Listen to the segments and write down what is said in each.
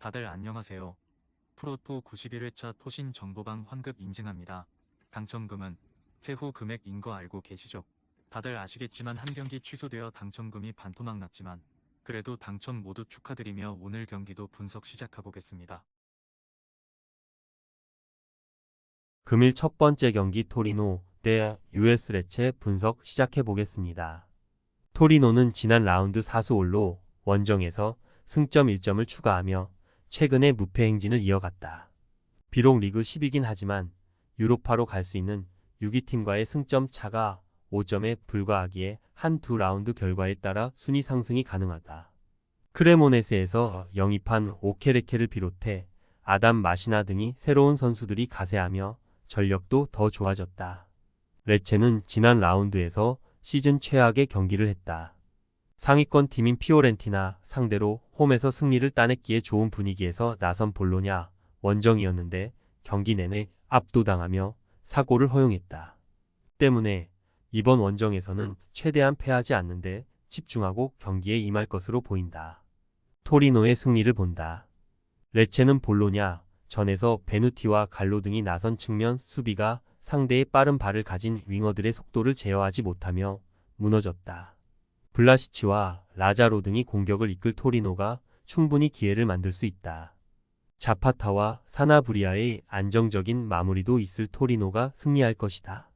다들 안녕하세요. 프로토 91회차 토신 정보방 환급 인증합니다. 당첨금은 세후 금액인 거 알고 계시죠? 다들 아시겠지만 한 경기 취소되어 당첨금이 반토막 났지만 그래도 당첨 모두 축하드리며 오늘 경기도 분석 시작해보겠습니다. 금일 첫 번째 경기 토리노 대 US 레체 분석 시작해 보겠습니다. 토리노는 지난 라운드 4수올로 원정에서 승점 1점을 추가하며 최근에 무패 행진을 이어갔다. 비록 리그 10이긴 하지만 유로파로 갈 수 있는 6위 팀과의 승점 차가 5점에 불과하기에 한 두 라운드 결과에 따라 순위 상승이 가능하다. 크레모네스에서 영입한 오케레케를 비롯해 아담 마시나 등이 새로운 선수들이 가세하며 전력도 더 좋아졌다. 레체는 지난 라운드에서 시즌 최악의 경기를 했다. 상위권 팀인 피오렌티나 상대로 홈에서 승리를 따냈기에 좋은 분위기에서 나선 볼로냐 원정이었는데 경기 내내 압도당하며 사고를 허용했다. 때문에 이번 원정에서는 최대한 패하지 않는데 집중하고 경기에 임할 것으로 보인다. 토리노의 승리를 본다. 레체는 볼로냐 전에서 베누티와 갈로 등이 나선 측면 수비가 상대의 빠른 발을 가진 윙어들의 속도를 제어하지 못하며 무너졌다. 블라시치와 라자로 등이 공격을 이끌 토리노가 충분히 기회를 만들 수 있다. 자파타와 사나브리아의 안정적인 마무리도 있을 토리노가 승리할 것이다.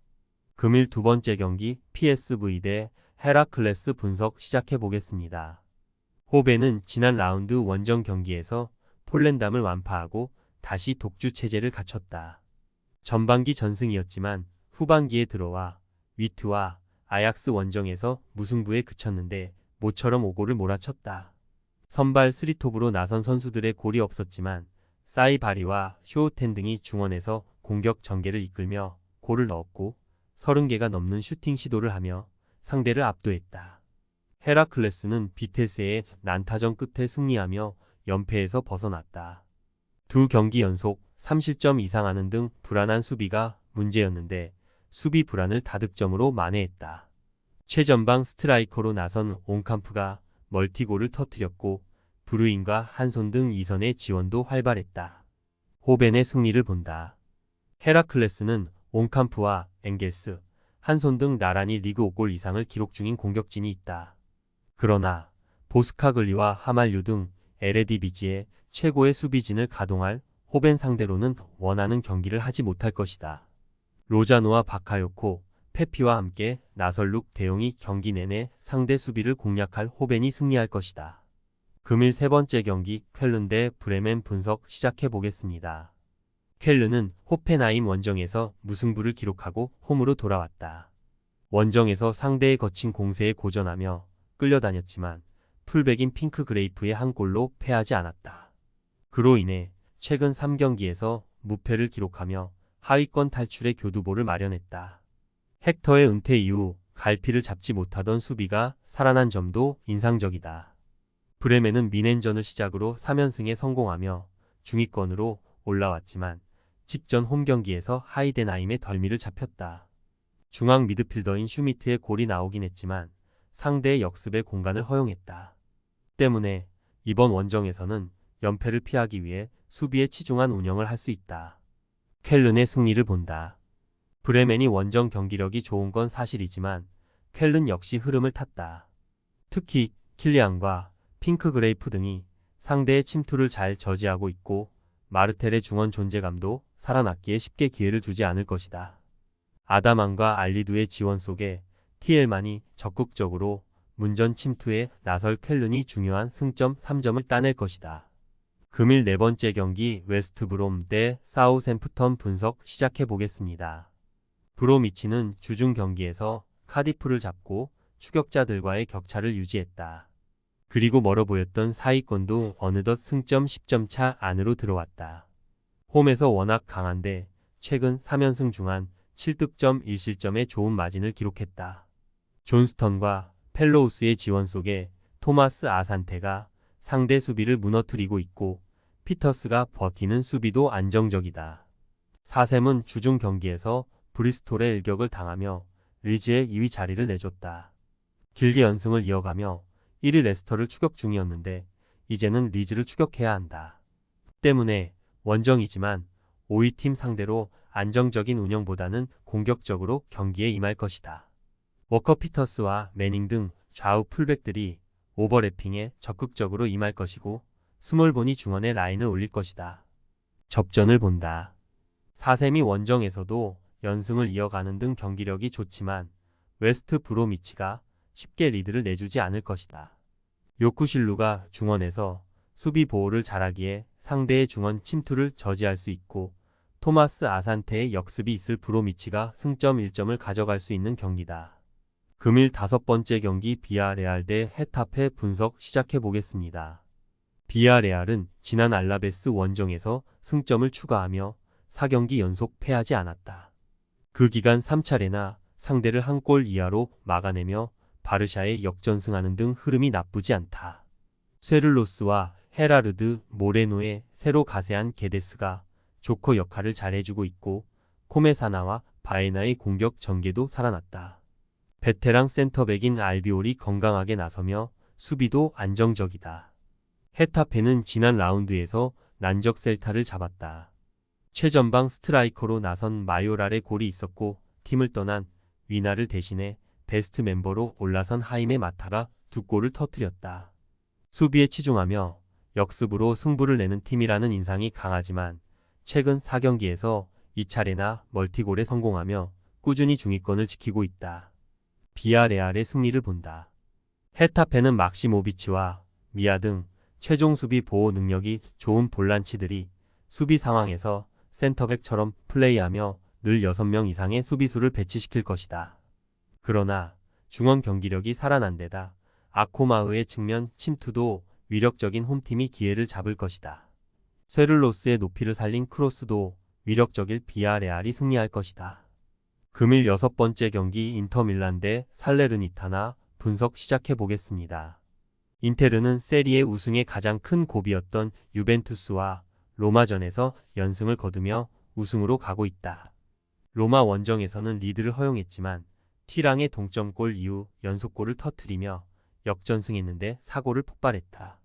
금일 두 번째 경기 PSV 대 헤라클레스 분석 시작해 보겠습니다. 호베는 지난 라운드 원정 경기에서 폴렌담을 완파하고 다시 독주 체제를 갖췄다. 전반기 전승이었지만 후반기에 들어와 위트와 아약스 원정에서 무승부에 그쳤는데 모처럼 5골을 몰아쳤다. 선발 3톱으로 나선 선수들의 골이 없었지만 사이바리와 쇼텐 등이 중원에서 공격 전개를 이끌며 골을 넣었고 30개가 넘는 슈팅 시도를 하며 상대를 압도했다. 헤라클레스는 비테스의 난타전 끝에 승리하며 연패에서 벗어났다. 두 경기 연속 3실점 이상 하는 등 불안한 수비가 문제였는데 수비 불안을 다득점으로 만회했다. 최전방 스트라이커로 나선 온캄프가 멀티골을 터뜨렸고 브루인과 한손 등 이선의 지원도 활발했다. 호벤의 승리를 본다. 헤라클레스는 온캄프와 엥겔스, 한손 등 나란히 리그 5골 이상을 기록 중인 공격진이 있다. 그러나 보스카글리와 하말류 등 에레디비지의 최고의 수비진을 가동할 호벤 상대로는 원하는 경기를 하지 못할 것이다. 로자노와 바카요코, 페피와 함께 나설룩 대용이 경기 내내 상대 수비를 공략할 호벤이 승리할 것이다. 금일 세 번째 경기 쾰른 대 브레멘 분석 시작해 보겠습니다. 쾰른은 호펜하임 원정에서 무승부를 기록하고 홈으로 돌아왔다. 원정에서 상대의 거친 공세에 고전하며 끌려다녔지만 풀백인 핑크 그레이프의 한 골로 패하지 않았다. 그로 인해 최근 3경기에서 무패를 기록하며 하위권 탈출의 교두보를 마련했다. 헥터의 은퇴 이후 갈피를 잡지 못하던 수비가 살아난 점도 인상적이다. 브레멘은 미넨전을 시작으로 3연승에 성공하며 중위권으로 올라왔지만 직전 홈경기에서 하이덴하임의 덜미를 잡혔다. 중앙 미드필더인 슈미트의 골이 나오긴 했지만 상대의 역습에 공간을 허용했다. 때문에 이번 원정에서는 연패를 피하기 위해 수비에 치중한 운영을 할 수 있다. 쾰른의 승리를 본다. 브레멘이 원정 경기력이 좋은 건 사실이지만 쾰른 역시 흐름을 탔다. 특히 킬리안과 핑크 그레이프 등이 상대의 침투를 잘 저지하고 있고 마르텔의 중원 존재감도 살아났기에 쉽게 기회를 주지 않을 것이다. 아다만과 알리두의 지원 속에 티엘만이 적극적으로 문전 침투에 나설 쾰른이 중요한 승점 3점을 따낼 것이다. 금일 네 번째 경기 웨스트브롬 대 사우샘프턴 분석 시작해 보겠습니다. 브로미치는 주중 경기에서 카디프를 잡고 추격자들과의 격차를 유지했다. 그리고 멀어 보였던 사위권도 어느덧 승점 10점 차 안으로 들어왔다. 홈에서 워낙 강한데 최근 3연승 중한 7득점 1실점의 좋은 마진을 기록했다. 존스턴과 펠로우스의 지원 속에 토마스 아산테가 상대 수비를 무너뜨리고 있고 피터스가 버티는 수비도 안정적이다. 사샘은 주중 경기에서 브리스톨의 일격을 당하며 리즈의 2위 자리를 내줬다. 길게 연승을 이어가며 1위 레스터를 추격 중이었는데 이제는 리즈를 추격해야 한다. 때문에 원정이지만 5위 팀 상대로 안정적인 운영보다는 공격적으로 경기에 임할 것이다. 워커 피터스와 매닝 등 좌우 풀백들이 오버래핑에 적극적으로 임할 것이고 스몰본이 중원에 라인을 올릴 것이다. 접전을 본다. 4세미 원정에서도 연승을 이어가는 등 경기력이 좋지만 웨스트 브로미치가 쉽게 리드를 내주지 않을 것이다. 요쿠실루가 중원에서 수비 보호를 잘하기에 상대의 중원 침투를 저지할 수 있고 토마스 아산테의 역습이 있을 브로미치가 승점 1점을 가져갈 수 있는 경기다. 금일 5번째 경기 비아레알 대 헤타페 분석 시작해 보겠습니다. 비아레알은 지난 알라베스 원정에서 승점을 추가하며 4경기 연속 패하지 않았다. 그 기간 3차례나 상대를 한 골 이하로 막아내며 바르샤에 역전승하는 등 흐름이 나쁘지 않다. 쇠를로스와 헤라르드 모레노의 새로 가세한 게데스가 조커 역할을 잘해주고 있고 코메사나와 바에나의 공격 전개도 살아났다. 베테랑 센터백인 알비올이 건강하게 나서며 수비도 안정적이다. 헤타페는 지난 라운드에서 난적 셀타를 잡았다. 최전방 스트라이커로 나선 마요랄의 골이 있었고 팀을 떠난 위나를 대신해 베스트 멤버로 올라선 하임의 마타가 2골을 터뜨렸다. 수비에 치중하며 역습으로 승부를 내는 팀이라는 인상이 강하지만 최근 4경기에서 2차례나 멀티골에 성공하며 꾸준히 중위권을 지키고 있다. 비아레알의 승리를 본다. 헤타페는 막시모비치와 미아 등 최종 수비 보호 능력이 좋은 볼란치들이 수비 상황에서 센터백처럼 플레이하며 늘 6명 이상의 수비수를 배치시킬 것이다. 그러나 중원 경기력이 살아난 데다 아코마흐의 측면 침투도 위력적인 홈팀이 기회를 잡을 것이다. 쇠를로스의 높이를 살린 크로스도 위력적일 비아레알이 승리할 것이다. 금일 6번째 경기 인터밀란 대 살레르니타나 분석 시작해 보겠습니다. 인테르는 세리에 우승의 가장 큰 고비였던 유벤투스와 로마전에서 연승을 거두며 우승으로 가고 있다. 로마 원정에서는 리드를 허용했지만 티랑의 동점골 이후 연속골을 터뜨리며 역전승했는데 사고를 폭발했다.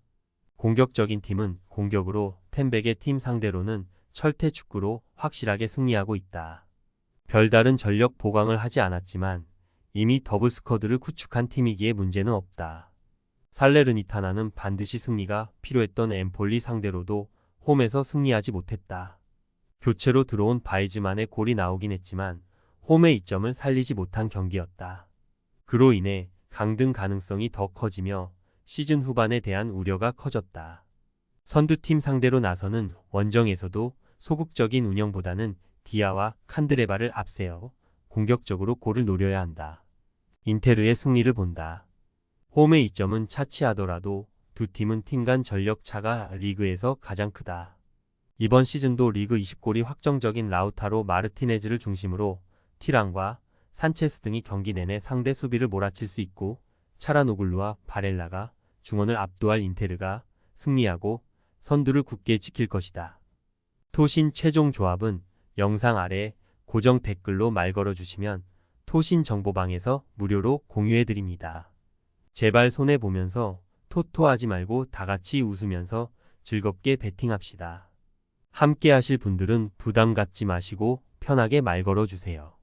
공격적인 팀은 공격으로 템백의 팀 상대로는 철퇴 축구로 확실하게 승리하고 있다. 별다른 전력 보강을 하지 않았지만 이미 더블 스쿼드를 구축한 팀이기에 문제는 없다. 살레르니타나는 반드시 승리가 필요했던 엠폴리 상대로도 홈에서 승리하지 못했다. 교체로 들어온 바이즈만의 골이 나오긴 했지만 홈의 이점을 살리지 못한 경기였다. 그로 인해 강등 가능성이 더 커지며 시즌 후반에 대한 우려가 커졌다. 선두팀 상대로 나서는 원정에서도 소극적인 운영보다는 디아와 칸드레바를 앞세워 공격적으로 골을 노려야 한다. 인테르의 승리를 본다. 홈의 이점은 차치하더라도 두 팀은 팀 간 전력 차가 리그에서 가장 크다. 이번 시즌도 리그 20골이 확정적인 라우타로 마르티네즈를 중심으로 티랑과 산체스 등이 경기 내내 상대 수비를 몰아칠 수 있고 차라노글루와 바렐라가 중원을 압도할 인테르가 승리하고 선두를 굳게 지킬 것이다. 토신 최종 조합은 영상 아래 고정 댓글로 말 걸어주시면 토신 정보방에서 무료로 공유해드립니다. 제발 손해보면서 토토하지 말고 다같이 웃으면서 즐겁게 베팅합시다. 함께 하실 분들은 부담 갖지 마시고 편하게 말 걸어주세요.